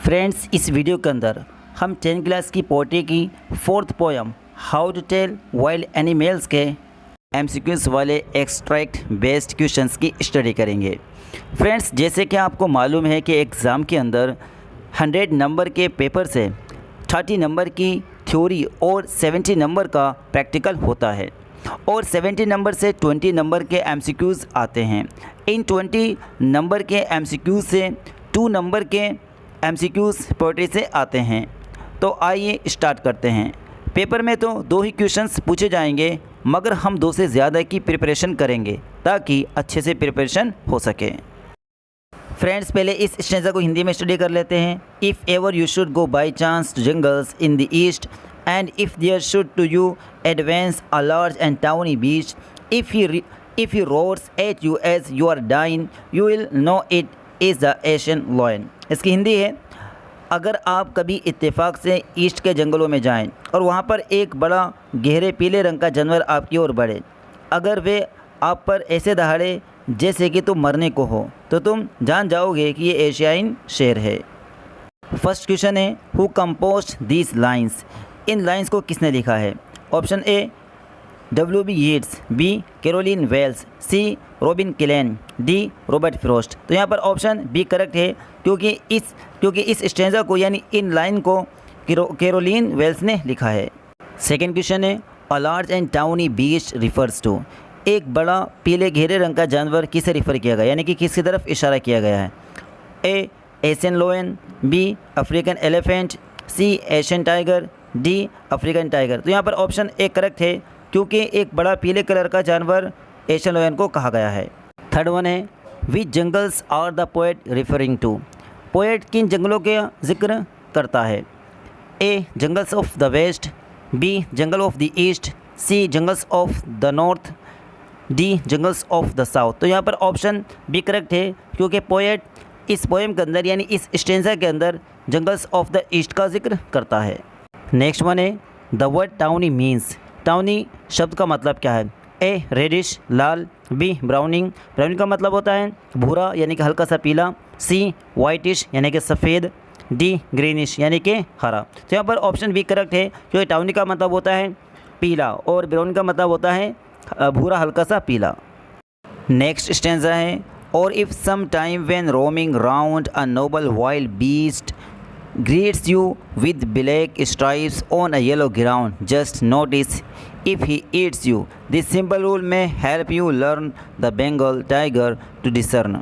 Friends, इस video के अंदर हम 10th क्लास की पोएट्री की 4th poem how to tell wild animals के एमसीक्यूज वाले एक्सट्रैक्ट बेस्ड क्वेश्चंस की स्टडी करेंगे। फ्रेंड्स, जैसे कि आपको मालूम है कि एग्ज़ाम के अंदर 100 नंबर के पेपर से 30 नंबर की थ्योरी और 70 नंबर का प्रैक्टिकल होता है और 70 नंबर से 20 नंबर के एमसीक्यूज़ आते हैं। इन 20 नंबर के एमसीक्यूज़ से 2 नंबर के एमसीक्यूज़ पोएट्री से आते हैं। तो आइए स्टार्ट करते हैं। पेपर में तो 2 ही क्वेश्चंस पूछे जाएंगे, मगर हम 2 से ज़्यादा की प्रिपरेशन करेंगे ताकि अच्छे से प्रिपरेशन हो सके। फ्रेंड्स, पहले इस स्टेंजा को हिंदी में स्टडी कर लेते हैं। If ever you should go by chance to jungles in the east and if there should to you advance a large and tawny beast, if he roars at you as you are dying, you will know it is the Asian lion। इसकी हिंदी है, अगर आप कभी इत्तेफाक से east के जंगलों में जाएं और वहाँ पर एक बड़ा गहरे पीले रंग का जानवर आपकी ओर बढ़े, अगर वे आप पर ऐसे दहाड़े जैसे कि तुम मरने को हो, तो तुम जान जाओगे कि ये एशियाई शेर है। फर्स्ट क्वेश्चन है, हु कंपोज्ड दीज लाइन्स। इन लाइंस को किसने लिखा है? Option A W.B. Yeats, B Caroline Wells, C Robin Killen, D Robert Frost. तो यहाँ पर ऑप्शन बी करेक्ट है क्योंकि इस स्टेंजा को यानी इन लाइन को कैरोलिन वेल्स ने लिखा है। सेकेंड क्वेश्चन है, a large and tawny beast refers to. एक बड़ा पीले घेरे रंग का जानवर किसे रिफ़र किया गया, यानी कि किसकी तरफ इशारा किया गया है? A Asian lion, B African elephant, C Asian tiger, D African tiger. तो यहाँ पर ऑप्शन ए करेक्ट है क्योंकि एक बड़ा पीले कलर का जानवर एशियन लायन को कहा गया है। थर्ड वन है, which jungles are the poet referring to. Poet किन जंगलों के जिक्र करता है? A jungles of the west, B jungle of the east, C jungles of the north, D jungles of the south. तो यहाँ पर ऑप्शन बी करेक्ट है क्योंकि पोएट इस पोएम के अंदर यानी इस स्टेंजा के अंदर जंगल्स ऑफ द ईस्ट का जिक्र करता है। नेक्स्ट वन है, the word tawny means. Tawny शब्द का मतलब क्या है? ए रेडिश लाल, बी ब्राउनिंग, ब्राउनिंग का मतलब होता है भूरा यानी कि हल्का सा पीला, सी वाइटिश यानी कि सफ़ेद, डी ग्रीनिश यानी कि हरा। तो यहाँ पर ऑप्शन बी करेक्ट है क्योंकि टाउनी का मतलब होता है पीला और ब्राउनिंग का मतलब होता है भूरा हल्का सा पीला। नेक्स्ट स्टेंजा है, और if some time when roaming round a noble wild beast greets you with black stripes on a yellow ground, just notice if he eats you. This simple rule may help you learn the Bengal tiger to discern।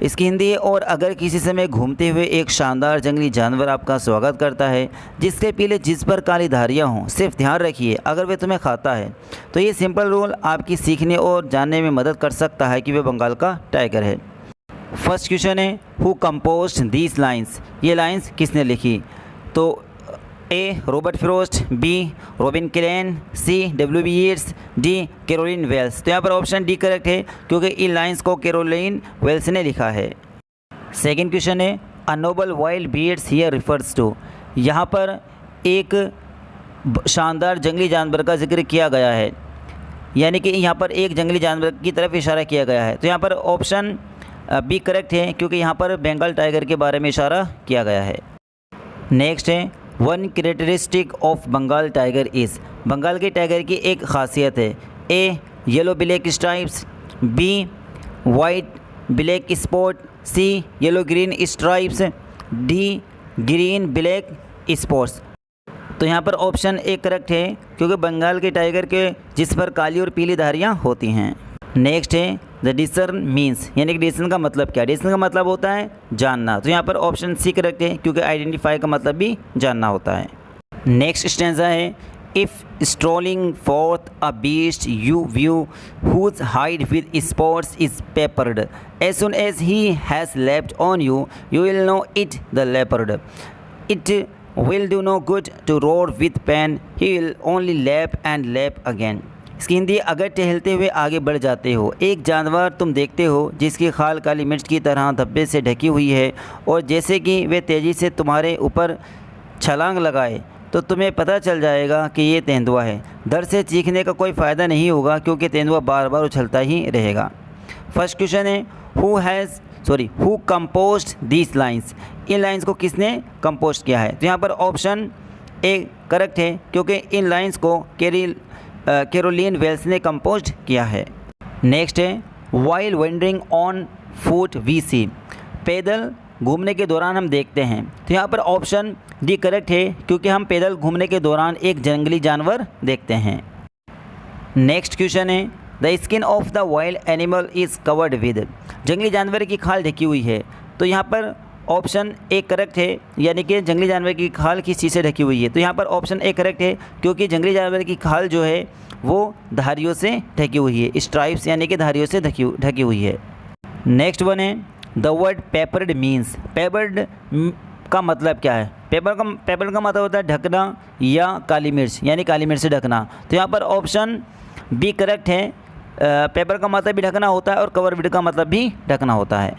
इसकी हिंदी है, और अगर किसी समय घूमते हुए एक शानदार जंगली जानवर आपका स्वागत करता है जिसके पीले जिस पर काली धारियाँ हों, सिर्फ ध्यान रखिए अगर वे तुम्हें खाता है तो ये सिंपल रूल आपकी सीखने और जानने में मदद कर सकता है कि वे बंगाल का टाइगर है। फर्स्ट क्वेश्चन है, हु कंपोज्ड दीज लाइन्स। ये लाइन्स किसने लिखी? तो A Robert Frost, B Robin Killen, C W.B. Yeats, D Carolyn Wells. तो यहाँ पर ऑप्शन डी करेक्ट है क्योंकि इन लाइन्स को कैरोलिन वेल्स ने लिखा है। सेकेंड क्वेश्चन है, a noble wild beast here refers to. यहाँ पर एक शानदार जंगली जानवर का जिक्र किया गया है, यानी कि यहाँ पर एक जंगली जानवर की तरफ इशारा किया गया है। तो यहाँ पर ऑप्शन बी करेक्ट है क्योंकि यहाँ पर बंगाल टाइगर के बारे में इशारा किया गया है। नेक्स्ट है, one characteristic of Bengal tiger is. Bengal के टाइगर की एक खासियत है, A yellow black stripes, B white black spot, C yellow green stripes, D green black spots. तो यहाँ पर ऑप्शन ए करेक्ट है क्योंकि बंगाल के टाइगर के जिस पर काली और पीली धारियाँ होती हैं। नेक्स्ट है, द डिसर्न मीन्स, यानी कि डिसर्न का मतलब क्या? डिसर्न का मतलब होता है जानना। तो यहाँ पर ऑप्शन सी करेक्ट है क्योंकि आइडेंटिफाई का मतलब भी जानना होता है। नेक्स्ट स्टेंजा है, if strolling forth a beast you view whose hide with spots is peppered, as soon as he has leapt on you, you will know it the leopard. It will do no good to roar with pain, he will only lep and lep again. इसकी हिंदी, अगर टहलते हुए आगे बढ़ जाते हो, एक जानवर तुम देखते हो जिसकी खाल काली मिर्च की तरह धब्बे से ढकी हुई है और जैसे कि वे तेज़ी से तुम्हारे ऊपर छलांग लगाए तो तुम्हें पता चल जाएगा कि ये तेंदुआ है। डर से चीखने का कोई फ़ायदा नहीं होगा क्योंकि तेंदुआ बार बार उछलता ही रहेगा। फर्स्ट क्वेश्चन है, who composed these lines। In lines को किसने कंपोस्ट किया है? तो यहाँ पर ऑप्शन ए करेक्ट है, क्योंकि इन लाइंस को कैरोलिन वेल्स ने कंपोज किया है। नेक्स्ट है while wandering on foot we see, पैदल घूमने के दौरान हम देखते हैं। तो यहाँ पर ऑप्शन डी करेक्ट है, क्योंकि हम पैदल घूमने के दौरान एक जंगली जानवर देखते हैं। नेक्स्ट क्वेश्चन है the skin of the wild animal is covered with, जंगली जानवर की खाल ढकी हुई है। तो यहाँ पर ऑप्शन ए करेक्ट है, यानी कि जंगली जानवर की खाल किस चीज़ से ढकी हुई है? तो यहाँ पर ऑप्शन ए करेक्ट है, क्योंकि जंगली जानवर की खाल जो है वो धारियों से ढकी हुई है, स्ट्राइप्स यानी कि धारियों से ढकी हुई है। नेक्स्ट वन है the word peppered means, peppered का मतलब क्या है? पेपर का मतलब होता है ढकना या काली मिर्च, यानी काली मिर्च से ढकना। तो यहाँ पर ऑप्शन बी करेक्ट है, पेपर का मतलब भी ढकना होता है और कवर विड का मतलब भी ढकना होता है।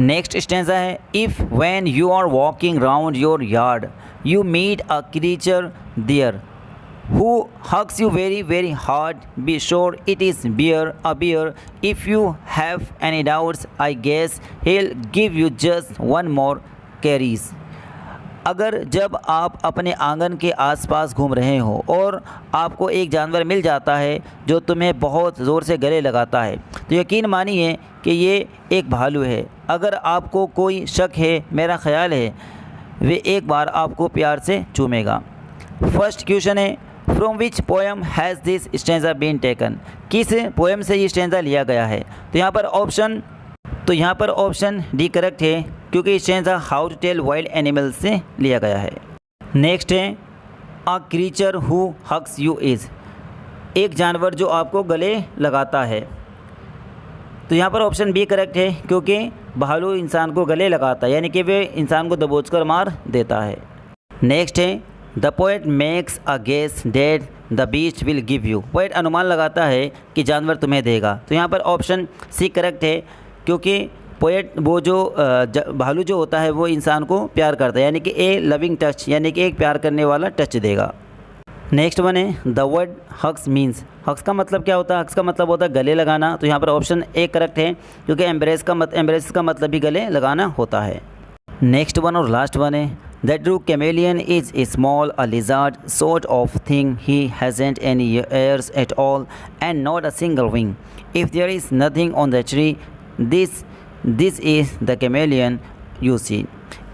नेक्स्ट स्टेंजा है if when you are walking round your yard you meet a creature there who hugs you very very hard, be sure it is a bear. If you have any doubts, I guess he'll give you just one more carries. अगर जब आप अपने आंगन के आसपास घूम रहे हो और आपको एक जानवर मिल जाता है जो तुम्हें बहुत ज़ोर से गले लगाता है, तो यकीन मानिए कि ये एक भालू है। अगर आपको कोई शक है, मेरा ख्याल है वे एक बार आपको प्यार से चूमेगा। फर्स्ट क्वेश्चन है from which poem has this stanza been taken, किस पोएम से ये स्टेंजा लिया गया है? तो यहाँ पर ऑप्शन डी करेक्ट है, क्योंकि stanza how to tell wild animal से लिया गया है। नेक्स्ट है a creature who hugs you is, एक जानवर जो आपको गले लगाता है। तो यहाँ पर ऑप्शन बी करेक्ट है, क्योंकि भालू इंसान को गले लगाता है, यानी कि वे इंसान को दबोचकर मार देता है। नेक्स्ट है the poet makes a guess that the beast will give you, poet अनुमान लगाता है कि जानवर तुम्हें देगा। तो यहाँ पर ऑप्शन सी करेक्ट है, क्योंकि पोएट वो जो भालू जो होता है वो इंसान को प्यार करता है, यानी कि ए लविंग टच, यानी कि एक प्यार करने वाला टच देगा। नेक्स्ट वन है the word hugs means, hugs का मतलब क्या होता है? हग्स का मतलब होता है गले लगाना। तो यहाँ पर ऑप्शन ए करेक्ट है, क्योंकि एम्ब्रेस का मतलब भी गले लगाना होता है। नेक्स्ट वन और लास्ट वन है The true chameleon is a small, a lizard sort of thing. He hasn't any ears at all and not a single wing. If there is nothing on the tree, this is the chameleon you see.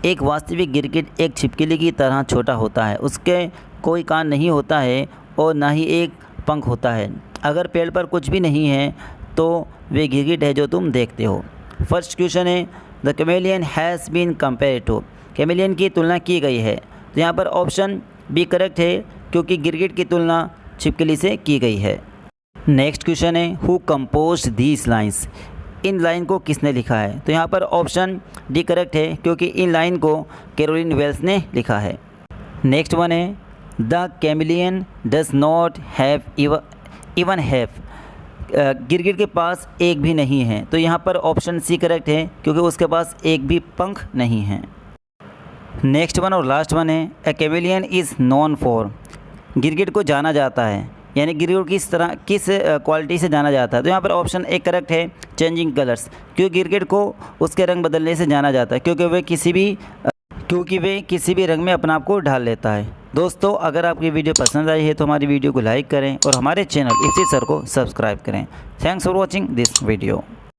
एक वास्तविक गिरगिट एक छिपकली की तरह छोटा होता है, उसके कोई कान नहीं होता है और ना ही एक पंख होता है। अगर पेड़ पर कुछ भी नहीं है तो वे गिरगिट है जो तुम देखते हो। फर्स्ट क्वेश्चन है the chameleon has been compared to, chameleon की तुलना की गई है। तो यहाँ पर ऑप्शन बी करेक्ट है, क्योंकि गिरगिट की तुलना छिपकली से की गई है। नेक्स्ट क्वेश्चन है who composed these lines, in line को किसने लिखा है? तो यहाँ पर ऑप्शन डी करेक्ट है, क्योंकि इन लाइन को कैरोलिन वेल्स ने लिखा है। नेक्स्ट वन है the chameleon does not have even have, गिरगिट के पास एक भी नहीं है। तो यहाँ पर ऑप्शन सी करेक्ट है, क्योंकि उसके पास एक भी पंख नहीं है। नेक्स्ट वन और लास्ट वन है ए कैमेलियन इज़ नोन फॉर, गिरगिट को जाना जाता है, यानी गिरगिट किस क्वालिटी से जाना जाता है? तो यहाँ पर ऑप्शन ए करेक्ट है चेंजिंग कलर्स, क्योंकि गिरगिट को उसके रंग बदलने से जाना जाता है, क्योंकि वे किसी भी रंग में अपने आप को ढाल लेता है। दोस्तों, अगर आपकी वीडियो पसंद आई है तो हमारी वीडियो को लाइक करें और हमारे चैनल इफ्ती सर को सब्सक्राइब करें। Thanks for watching this video.